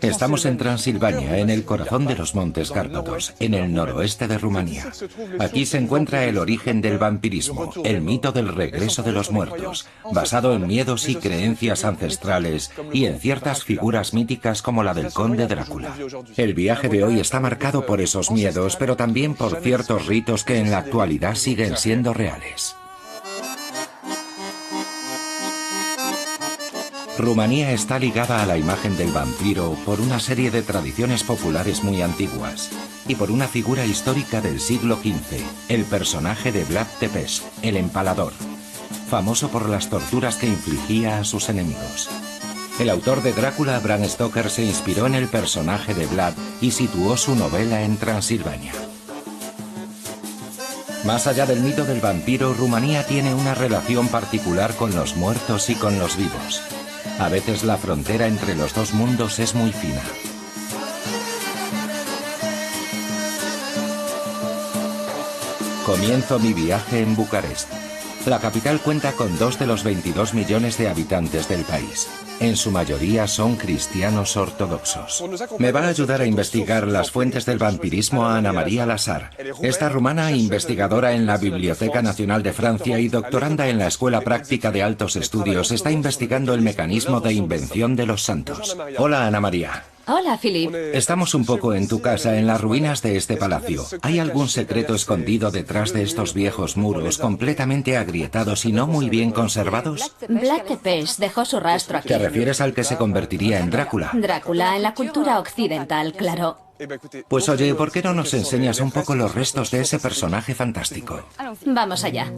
Estamos en Transilvania, en el corazón de los Montes Cárpatos, en el noroeste de Rumanía. Aquí se encuentra el origen del vampirismo, el mito del regreso de los muertos, basado en miedos y creencias ancestrales y en ciertas figuras míticas como la del conde Drácula. El viaje de hoy está marcado por esos miedos, pero también por ciertos ritos que en la actualidad siguen siendo reales. Rumanía está ligada a la imagen del vampiro por una serie de tradiciones populares muy antiguas y por una figura histórica del siglo XV, el personaje de Vlad Tepes, el empalador, famoso por las torturas que infligía a sus enemigos. El autor de Drácula, Bram Stoker, se inspiró en el personaje de Vlad y situó su novela en Transilvania. Más allá del mito del vampiro, Rumanía tiene una relación particular con los muertos y con los vivos. A veces la frontera entre los dos mundos es muy fina. Comienzo mi viaje en Bucarest. La capital cuenta con 2 de los 22 millones de habitantes del país. En su mayoría son cristianos ortodoxos. Me va a ayudar a investigar las fuentes del vampirismo a Ana María Lasar. Esta rumana, investigadora en la Biblioteca Nacional de Francia y doctoranda en la Escuela Práctica de Altos Estudios, está investigando el mecanismo de invención de los santos. Hola, Ana María. Hola, Philip. Estamos un poco en tu casa, en las ruinas de este palacio. ¿Hay algún secreto escondido detrás de estos viejos muros completamente agrietados y no muy bien conservados? Vlad Tepes dejó su rastro aquí. ¿Te refieres al que se convertiría en Drácula? Drácula en la cultura occidental, claro. Pues oye, ¿por qué no nos enseñas un poco los restos de ese personaje fantástico? Vamos allá.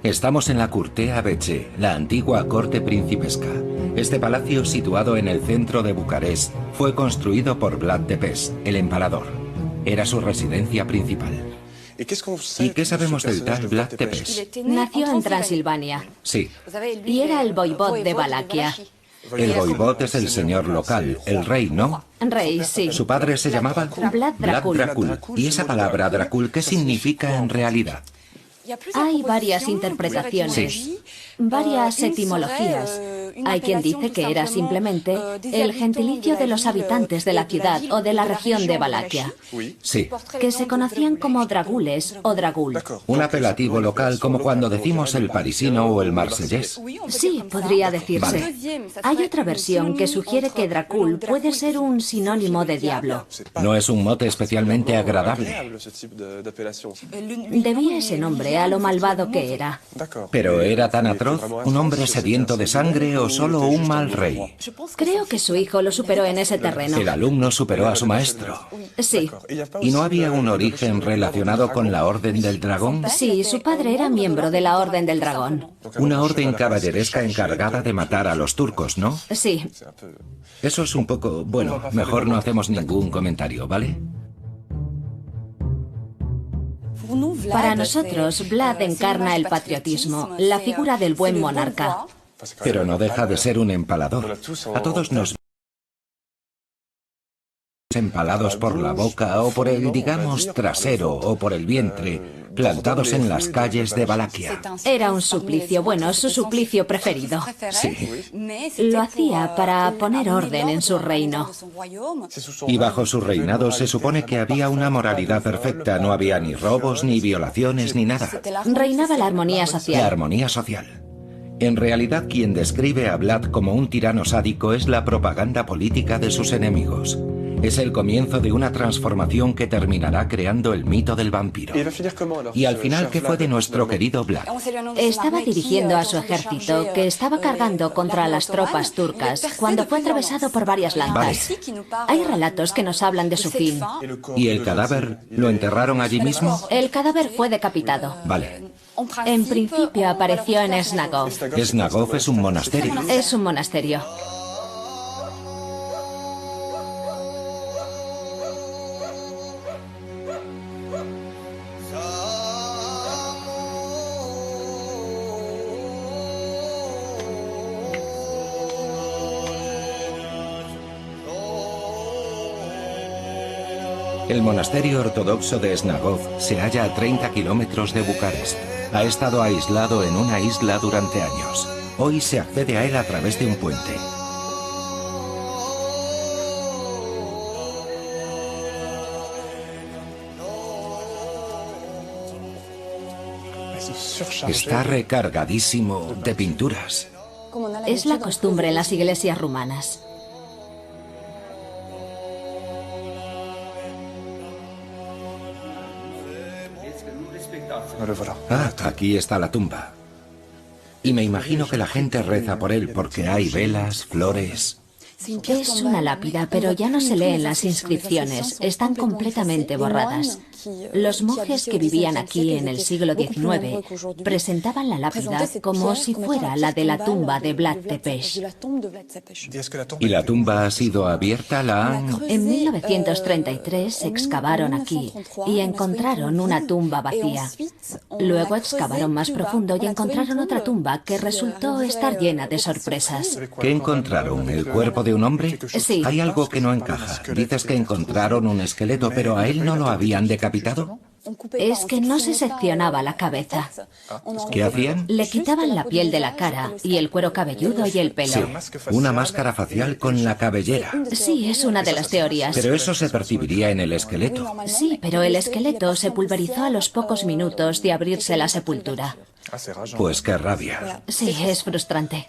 Estamos en la Curtea Becce, la antigua corte principesca. Este palacio, situado en el centro de Bucarest, fue construido por Vlad Tepes, el empalador. Era su residencia principal. ¿Y qué sabemos del tal Vlad Tepes? Nació en Transilvania. Sí. Y era el voivod de Valaquia. El voivod es el señor local, el rey, ¿no? Rey, sí. ¿Su padre se llamaba? Vlad Dracul. ¿Y esa palabra Dracul qué significa en realidad? Hay varias interpretaciones, varias etimologías. Hay quien dice que era simplemente el gentilicio de los habitantes de la ciudad o de la región de Valaquia, Sí. que se conocían como dragules o dragul. Un apelativo local como cuando decimos el parisino o el marsellés. Sí, podría decirse. Vale. Hay otra versión que sugiere que dracul puede ser un sinónimo de diablo. No es un mote especialmente agradable. Debía ese nombre a lo malvado que era. ¿Pero era tan atroz? ¿Un hombre sediento de sangre o solo un mal rey? Creo que su hijo lo superó en ese terreno. El alumno superó a su maestro. Sí. ¿Y no había un origen relacionado con la Orden del Dragón? Sí, su padre era miembro de la Orden del Dragón. Una orden caballeresca encargada de matar a los turcos, ¿no? Sí. Eso es un poco... Bueno, mejor no hacemos ningún comentario, ¿vale? Para nosotros, Vlad encarna el patriotismo, la figura del buen monarca. Pero no deja de ser un empalador. A todos nos empalados por la boca o por el, digamos, trasero o por el vientre, plantados en las calles de Valaquia. Era un suplicio, bueno, su suplicio preferido. Sí. Lo hacía para poner orden en su reino. Y bajo su reinado se supone que había una moralidad perfecta, no había ni robos, ni violaciones, ni nada. Reinaba la armonía La social. armonía social. En realidad, quien describe a Vlad como un tirano sádico es la propaganda política de sus enemigos. Es el comienzo de una transformación que terminará creando el mito del vampiro. Y al final, ¿qué fue de nuestro querido Vlad? Estaba dirigiendo a su ejército, que estaba cargando contra las tropas turcas, cuando fue atravesado por varias lanzas. Hay relatos que nos hablan de su fin. ¿Y el cadáver lo enterraron allí mismo? El cadáver fue decapitado. Vale. En principio apareció en Snagov. Snagov es un monasterio. Es un monasterio. El monasterio ortodoxo de Snagov se halla a 30 kilómetros de Bucarest. Ha estado aislado en una isla durante años. Hoy se accede a él a través de un puente. Está recargadísimo de pinturas. Es la costumbre en las iglesias rumanas. Ah, aquí está la tumba. Y me imagino que la gente reza por él porque hay velas, flores. Es una lápida, pero ya no se leen las inscripciones, están completamente borradas. Los monjes que vivían aquí en el siglo XIX presentaban la lápida como si fuera la de la tumba de Vlad Tepes. ¿Y la tumba ha sido abierta? En 1933 excavaron aquí y encontraron una tumba vacía. Luego excavaron más profundo y encontraron otra tumba que resultó estar llena de sorpresas. ¿Qué encontraron? ¿El cuerpo de un hombre? Sí. Hay algo que no encaja. Dices que encontraron un esqueleto, pero a él no lo habían decapitado. Es que no se seccionaba la cabeza. ¿Qué hacían? Le quitaban la piel de la cara y el cuero cabelludo y el pelo. Sí, una máscara facial con la cabellera. Sí, es una de las teorías. Pero eso se percibiría en el esqueleto. Sí, pero el esqueleto se pulverizó a los pocos minutos de abrirse la sepultura. Pues qué rabia. Sí, es frustrante.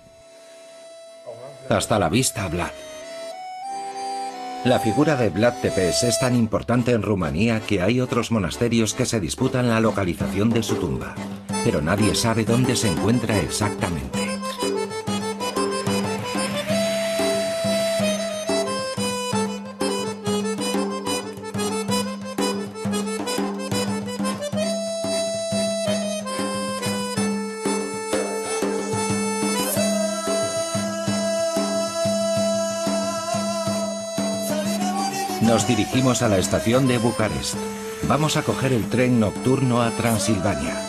Hasta la vista, Vlad. La figura de Vlad Tepes es tan importante en Rumanía que hay otros monasterios que se disputan la localización de su tumba, pero nadie sabe dónde se encuentra exactamente. Nos dirigimos a la estación de Bucarest. Vamos a coger el tren nocturno a Transilvania.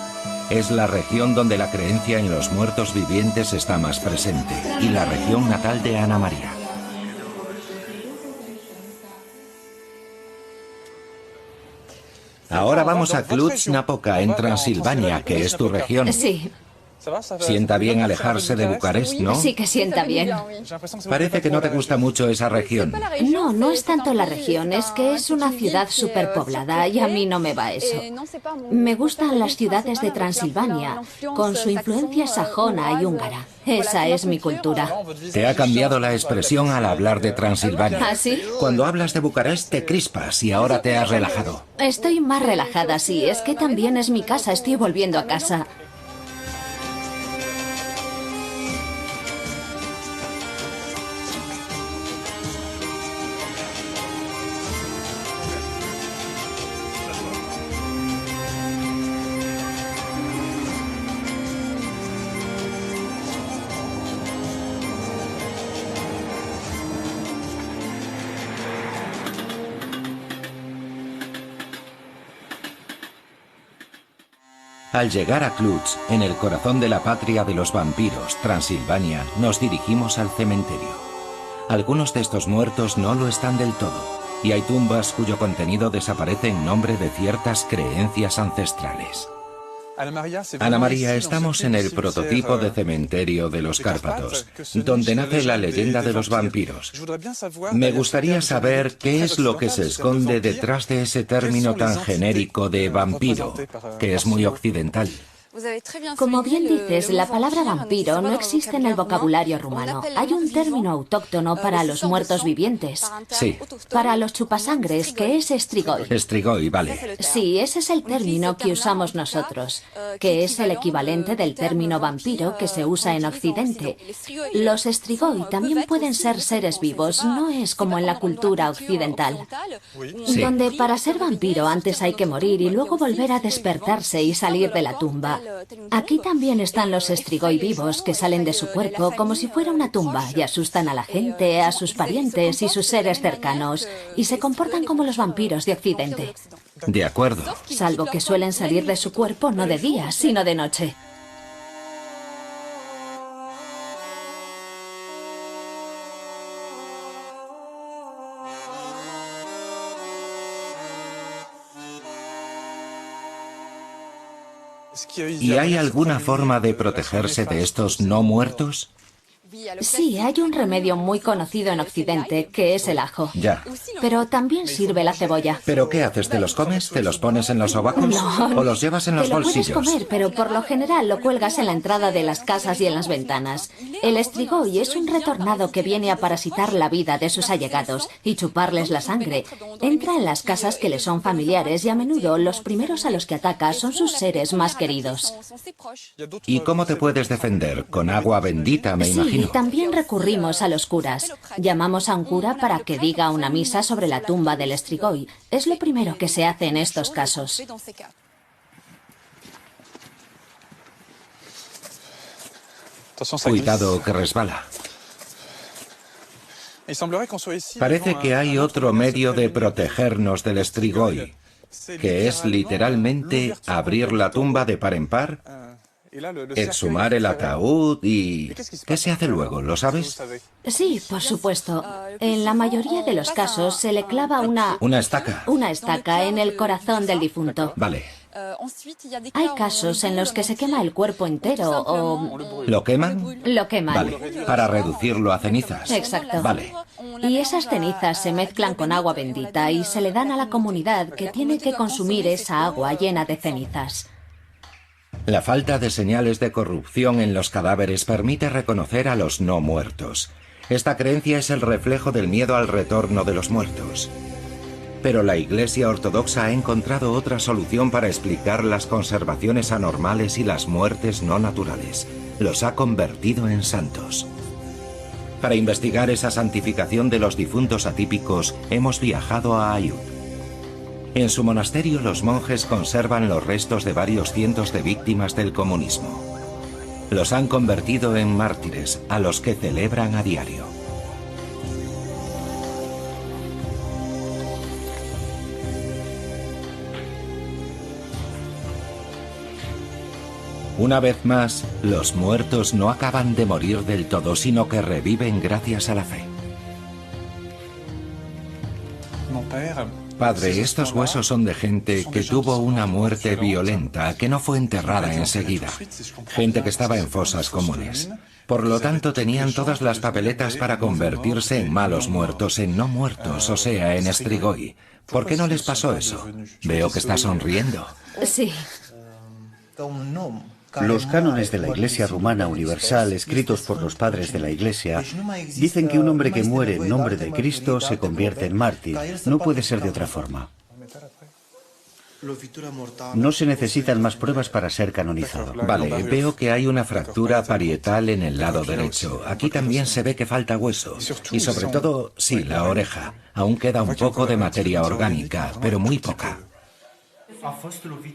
Es la región donde la creencia en los muertos vivientes está más presente y la región natal de Ana María. Ahora vamos a Cluj-Napoca, en Transilvania, que es tu región. Sí. Sienta bien alejarse de Bucarest, ¿no? Sí que sienta bien. Parece que no te gusta mucho esa región. No, no es tanto la región, es que es una ciudad superpoblada y a mí no me va eso. Me gustan las ciudades de Transilvania, con su influencia sajona y húngara. Esa es mi cultura. Te ha cambiado la expresión al hablar de Transilvania. ¿Ah, sí? Cuando hablas de Bucarest te crispas y ahora te has relajado. Estoy más relajada, sí. Es que también es mi casa, estoy volviendo a casa. Al llegar a Cluj, en el corazón de la patria de los vampiros, Transilvania, nos dirigimos al cementerio. Algunos de estos muertos no lo están del todo, y hay tumbas cuyo contenido desaparece en nombre de ciertas creencias ancestrales. Ana María, estamos en el prototipo de cementerio de los Cárpatos, donde nace la leyenda de los vampiros. Me gustaría saber qué es lo que se esconde detrás de ese término tan genérico de vampiro, que es muy occidental. Como bien dices, la palabra vampiro no existe en el vocabulario rumano. Hay un término autóctono para los muertos vivientes. Sí. Para los chupasangres, que es strigoi. Strigoi, vale. Sí, ese es el término que usamos nosotros, que es el equivalente del término vampiro que se usa en Occidente. Los strigoi también pueden ser seres vivos, no es como en la cultura occidental, Sí. donde para ser vampiro antes hay que morir y luego volver a despertarse y salir de la tumba. Aquí también están los strigoi vivos que salen de su cuerpo como si fuera una tumba y asustan a la gente, a sus parientes y sus seres cercanos, y se comportan como los vampiros de Occidente. De acuerdo. Salvo que suelen salir de su cuerpo no de día, sino de noche. ¿Y hay alguna forma de protegerse de estos no muertos? Sí, hay un remedio muy conocido en Occidente, que es el ajo. Ya. Pero también sirve la cebolla. ¿Pero qué haces? ¿Te los comes? ¿Te los pones en los sobacos? No. ¿O los llevas en los bolsillos? Te lo puedes comer, pero por lo general lo cuelgas en la entrada de las casas y en las ventanas. El estrigoi es un retornado que viene a parasitar la vida de sus allegados y chuparles la sangre. Entra en las casas que le son familiares y a menudo los primeros a los que ataca son sus seres más queridos. ¿Y cómo te puedes defender? Con agua bendita, me imagino. Sí, también recurrimos a los curas. Llamamos a un cura para que diga una misa sobre la tumba del estrigoi. Es lo primero que se hace en estos casos. Cuidado, que resbala. Parece que hay otro medio de protegernos del estrigoi, que es literalmente abrir la tumba de par en par, exhumar el ataúd y... ¿Qué se hace luego? ¿Lo sabes? Sí, por supuesto. En la mayoría de los casos se le clava ¿Una estaca? Una estaca en el corazón del difunto. Vale. Hay casos en los que se quema el cuerpo entero o... ¿Lo queman? Lo queman. Vale, para reducirlo a cenizas. Exacto. Vale. Y esas cenizas se mezclan con agua bendita y se le dan a la comunidad que tiene que consumir esa agua llena de cenizas. La falta de señales de corrupción en los cadáveres permite reconocer a los no muertos. Esta creencia es el reflejo del miedo al retorno de los muertos. Pero la Iglesia Ortodoxa ha encontrado otra solución para explicar las conservaciones anormales y las muertes no naturales. Los ha convertido en santos. Para investigar esa santificación de los difuntos atípicos, hemos viajado a Aiud. En su monasterio los monjes conservan los restos de varios cientos de víctimas del comunismo. Los han convertido en mártires, a los que celebran a diario. Una vez más, los muertos no acaban de morir del todo, sino que reviven gracias a la fe. Padre, estos huesos son de gente que tuvo una muerte violenta, que no fue enterrada enseguida. Gente que estaba en fosas comunes. Por lo tanto, tenían todas las papeletas para convertirse en malos muertos, en no muertos, o sea, en estrigoi. ¿Por qué no les pasó eso? Veo que está sonriendo. Sí. Los cánones de la Iglesia Rumana Universal, escritos por los padres de la Iglesia, dicen que un hombre que muere en nombre de Cristo se convierte en mártir. No puede ser de otra forma. No se necesitan más pruebas para ser canonizado. Vale, veo que hay una fractura parietal en el lado derecho. Aquí también se ve que falta hueso. Y sobre todo, sí, la oreja. Aún queda un poco de materia orgánica, pero muy poca.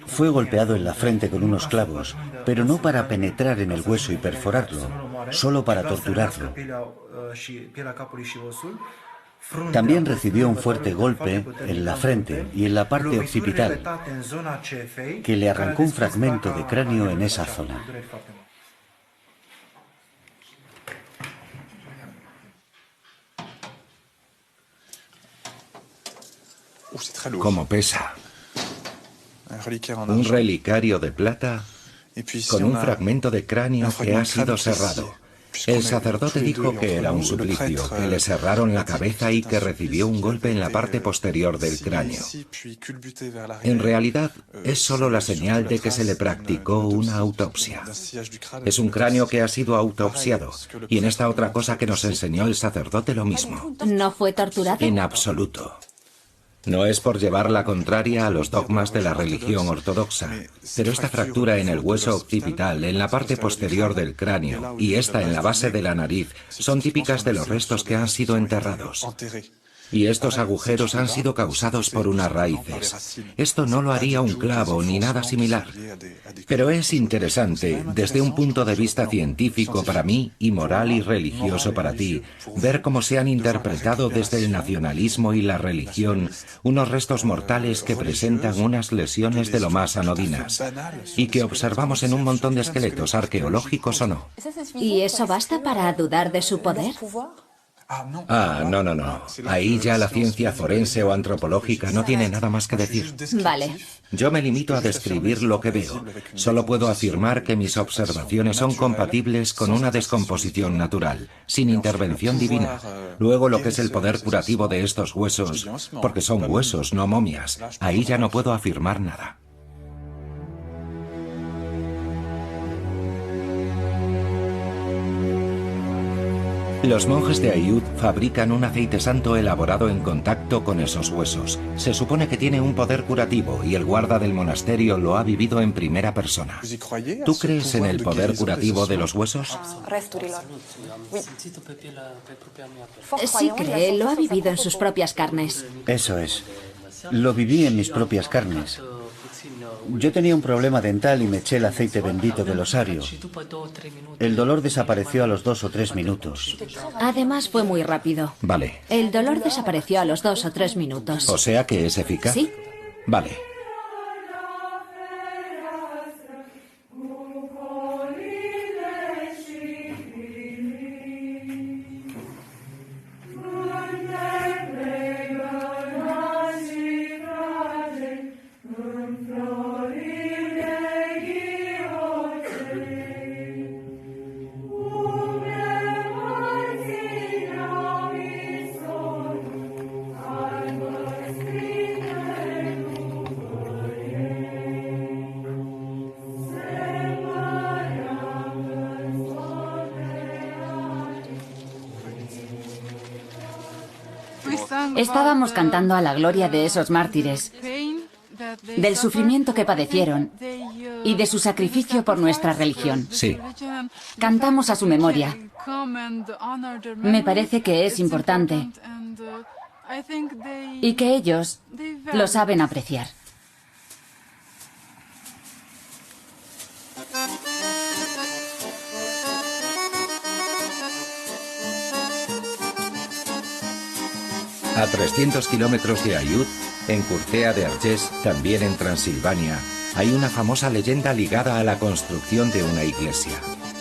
Fue golpeado en la frente con unos clavos, pero no para penetrar en el hueso y perforarlo, solo para torturarlo. También recibió un fuerte golpe en la frente y en la parte occipital, que le arrancó un fragmento de cráneo en esa zona. ¿Cómo pesa? Un relicario de plata con un fragmento de cráneo que ha sido cerrado. El sacerdote dijo que era un suplicio, que le cerraron la cabeza y que recibió un golpe en la parte posterior del cráneo. En realidad, es solo la señal de que se le practicó una autopsia. Es un cráneo que ha sido autopsiado, y en esta otra cosa que nos enseñó el sacerdote lo mismo. ¿No fue torturado? En absoluto. No es por llevar la contraria a los dogmas de la religión ortodoxa, pero esta fractura en el hueso occipital, en la parte posterior del cráneo, y esta en la base de la nariz, son típicas de los restos que han sido enterrados. Y estos agujeros han sido causados por unas raíces. Esto no lo haría un clavo ni nada similar. Pero es interesante, desde un punto de vista científico para mí y moral y religioso para ti, ver cómo se han interpretado desde el nacionalismo y la religión unos restos mortales que presentan unas lesiones de lo más anodinas y que observamos en un montón de esqueletos arqueológicos o no. ¿Y eso basta para dudar de su poder? Ah, no, no, no. Ahí ya la ciencia forense o antropológica no tiene nada más que decir. Vale. Yo me limito a describir lo que veo. Solo puedo afirmar que mis observaciones son compatibles con una descomposición natural, sin intervención divina. Luego lo que es el poder curativo de estos huesos, porque son huesos, no momias, ahí ya no puedo afirmar nada. Los monjes de Aiud fabrican un aceite santo elaborado en contacto con esos huesos. Se supone que tiene un poder curativo y el guarda del monasterio lo ha vivido en primera persona. ¿Tú crees en el poder curativo de los huesos? Sí cree, lo ha vivido en sus propias carnes. Eso es. Lo viví en mis propias carnes. Yo tenía un problema dental y me eché el aceite bendito del osario. El dolor desapareció a los 2 o 3 minutos. Además fue muy rápido. Vale. El dolor desapareció a los 2 o 3 minutos. O sea que es eficaz. Sí. Vale. Estábamos cantando a la gloria de esos mártires, del sufrimiento que padecieron y de su sacrificio por nuestra religión. Sí. Cantamos a su memoria. Me parece que es importante y que ellos lo saben apreciar. A 300 kilómetros de Aiud, en Curtea de Argés, también en Transilvania, hay una famosa leyenda ligada a la construcción de una iglesia.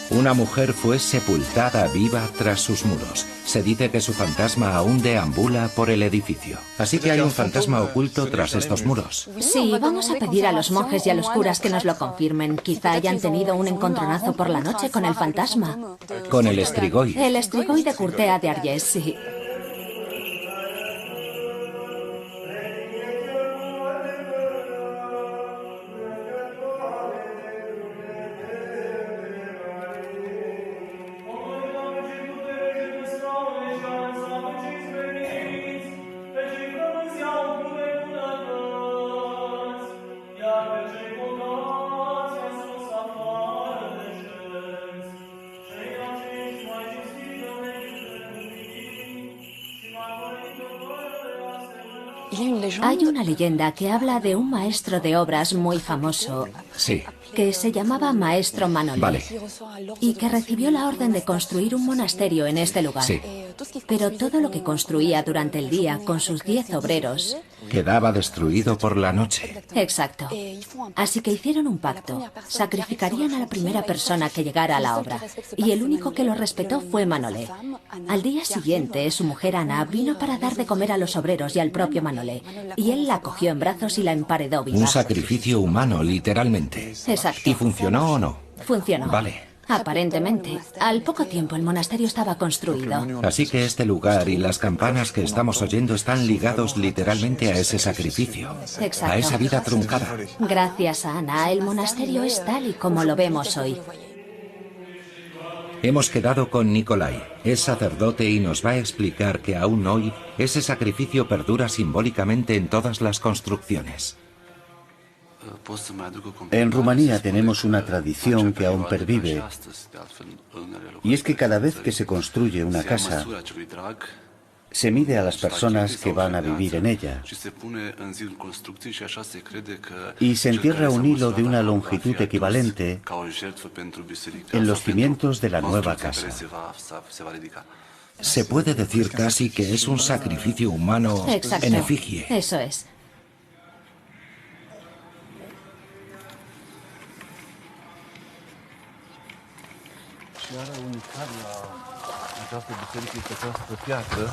Una mujer fue sepultada viva tras sus muros. Se dice que su fantasma aún deambula por el edificio. Así que hay un fantasma oculto tras estos muros. Sí, vamos a pedir a los monjes y a los curas que nos lo confirmen. Quizá hayan tenido un encontronazo por la noche con el fantasma. Con el Strigoi. El Strigoi de Curtea de Argés, sí. Hay una leyenda que habla de un maestro de obras muy famoso. Sí. Que se llamaba Maestro Manolé. Vale. Y que recibió la orden de construir un monasterio en este lugar. Sí. Pero todo lo que construía durante el día con sus 10 obreros... Quedaba destruido por la noche. Exacto. Así que hicieron un pacto. Sacrificarían a la primera persona que llegara a la obra. Y el único que lo respetó fue Manolé. Al día siguiente, su mujer Ana vino para dar de comer a los obreros y al propio Manolé. Y él la cogió en brazos y la emparedó viva. Un sacrificio humano, literalmente. Exacto. ¿Y funcionó o no? Funcionó. Vale. Aparentemente. Al poco tiempo el monasterio estaba construido. Así que este lugar y las campanas que estamos oyendo están ligados literalmente a ese sacrificio. Exacto. A esa vida truncada. Gracias a Ana, el monasterio es tal y como lo vemos hoy. Hemos quedado con Nikolai. Es sacerdote y nos va a explicar que aún hoy ese sacrificio perdura simbólicamente en todas las construcciones. En Rumanía tenemos una tradición que aún pervive, y es que cada vez que se construye una casa, se mide a las personas que van a vivir en ella, y se entierra un hilo de una longitud equivalente en los cimientos de la nueva casa. Se puede decir casi que es un sacrificio humano Exacto. en efigie. Eso es.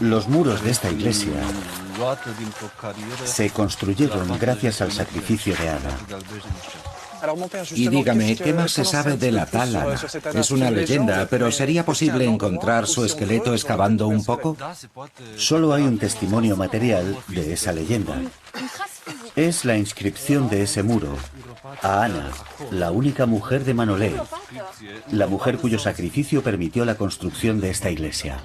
Los muros de esta iglesia se construyeron gracias al sacrificio de Ana. Y dígame, ¿qué más se sabe de la tal Ana? Es una leyenda, pero ¿sería posible encontrar su esqueleto excavando un poco? Solo hay un testimonio material de esa leyenda. Es la inscripción de ese muro a Ana, la única mujer de Manolé, la mujer cuyo sacrificio permitió la construcción de esta iglesia.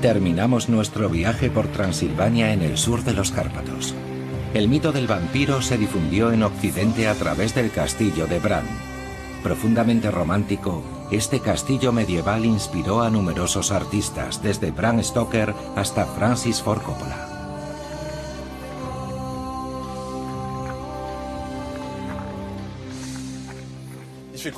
Terminamos nuestro viaje por Transilvania en el sur de los Cárpatos. El mito del vampiro se difundió en Occidente a través del castillo de Bran. Profundamente romántico, este castillo medieval inspiró a numerosos artistas, desde Bram Stoker hasta Francis Ford Coppola.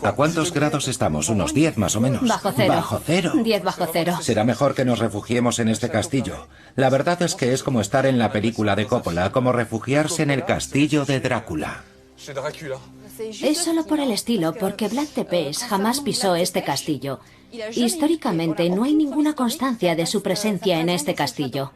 ¿A cuántos grados estamos? ¿Unos 10 más o menos? Bajo cero. ¿Bajo cero? 10 bajo cero. Será mejor que nos refugiemos en este castillo. La verdad es que es como estar en la película de Coppola, como refugiarse en el castillo de Drácula. Es solo por el estilo, porque Vlad Tepes jamás pisó este castillo. Históricamente no hay ninguna constancia de su presencia en este castillo.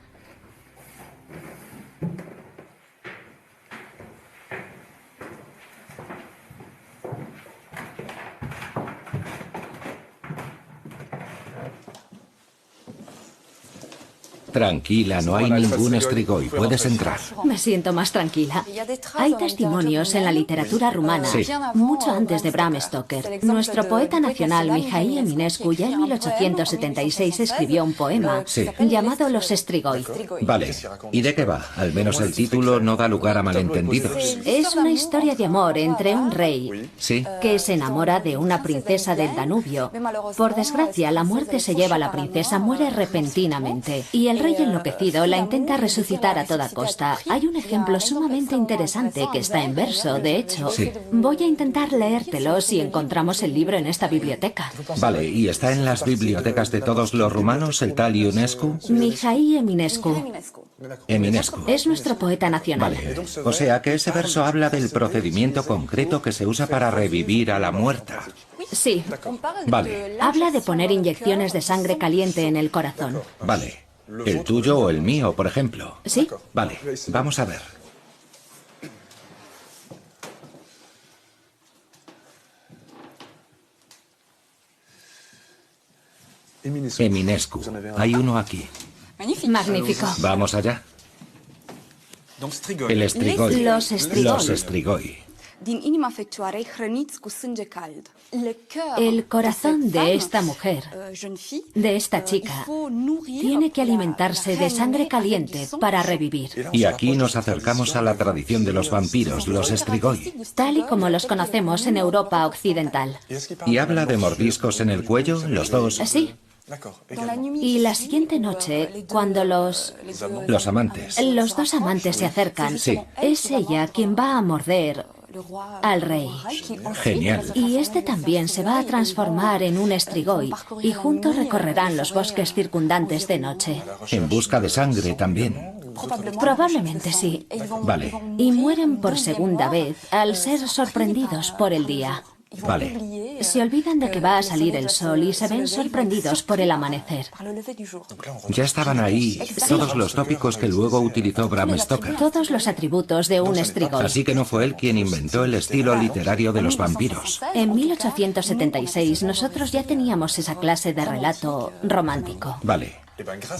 Tranquila, no hay ningún Strigoi. Puedes entrar. Me siento más tranquila. Hay testimonios en la literatura rumana, Sí. mucho antes de Bram Stoker. Nuestro poeta nacional, Mihai Eminescu, ya en 1876 escribió un poema Sí. llamado Los Strigoi. Vale. ¿Y de qué va? Al menos el título no da lugar a malentendidos. Es una historia de amor entre un rey ¿Sí? que se enamora de una princesa del Danubio. Por desgracia, la muerte se lleva a la princesa, muere repentinamente. Y el rey enloquecido la intenta resucitar a toda costa. Hay un ejemplo sumamente interesante que está en verso, de hecho. Sí. Voy a intentar leértelo si encontramos el libro en esta biblioteca. Vale, ¿y está en las bibliotecas de todos los rumanos el tal Ionescu? Mihai Eminescu. Eminescu. Es nuestro poeta nacional. Vale. O sea que ese verso habla del procedimiento concreto que se usa para revivir a la muerta. Sí. Vale. Habla de poner inyecciones de sangre caliente en el corazón. Vale. ¿El tuyo o el mío, por ejemplo? ¿Sí? Vale, vamos a ver. Eminescu. Hay uno aquí. Magnífico. Vamos allá. El Strigoi. Los Strigoi. Los Strigoi. El corazón de esta mujer, de esta chica, tiene que alimentarse de sangre caliente para revivir. Y aquí nos acercamos a la tradición de los vampiros, los Strigoi. Tal y como los conocemos en Europa occidental. ¿Y habla de mordiscos en el cuello, los dos? Sí. Y la siguiente noche, cuando los Los amantes. dos amantes se acercan, Sí. es ella quien va a morder al rey. Genial. Y este también se va a transformar en un Strigoi y juntos recorrerán los bosques circundantes de noche. En busca de sangre también. Probablemente sí. Vale, Y mueren por segunda vez al ser sorprendidos por el día. vale. Se olvidan de que va a salir el sol y se ven sorprendidos por el amanecer. Ya estaban ahí todos los tópicos que luego utilizó Bram Stoker. Todos los atributos de un Strigoi. Así que no fue él quien inventó el estilo literario de los vampiros. En 1876 nosotros ya teníamos esa clase de relato romántico. Vale.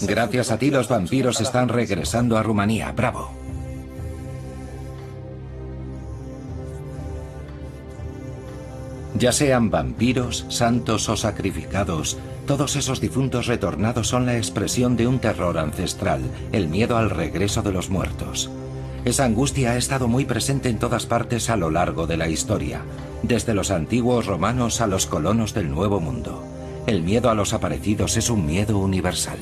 Gracias a ti los vampiros están regresando a Rumanía. Bravo. Ya sean vampiros, santos o sacrificados, todos esos difuntos retornados son la expresión de un terror ancestral, el miedo al regreso de los muertos. Esa angustia ha estado muy presente en todas partes a lo largo de la historia, desde los antiguos romanos a los colonos del Nuevo Mundo. El miedo a los aparecidos es un miedo universal.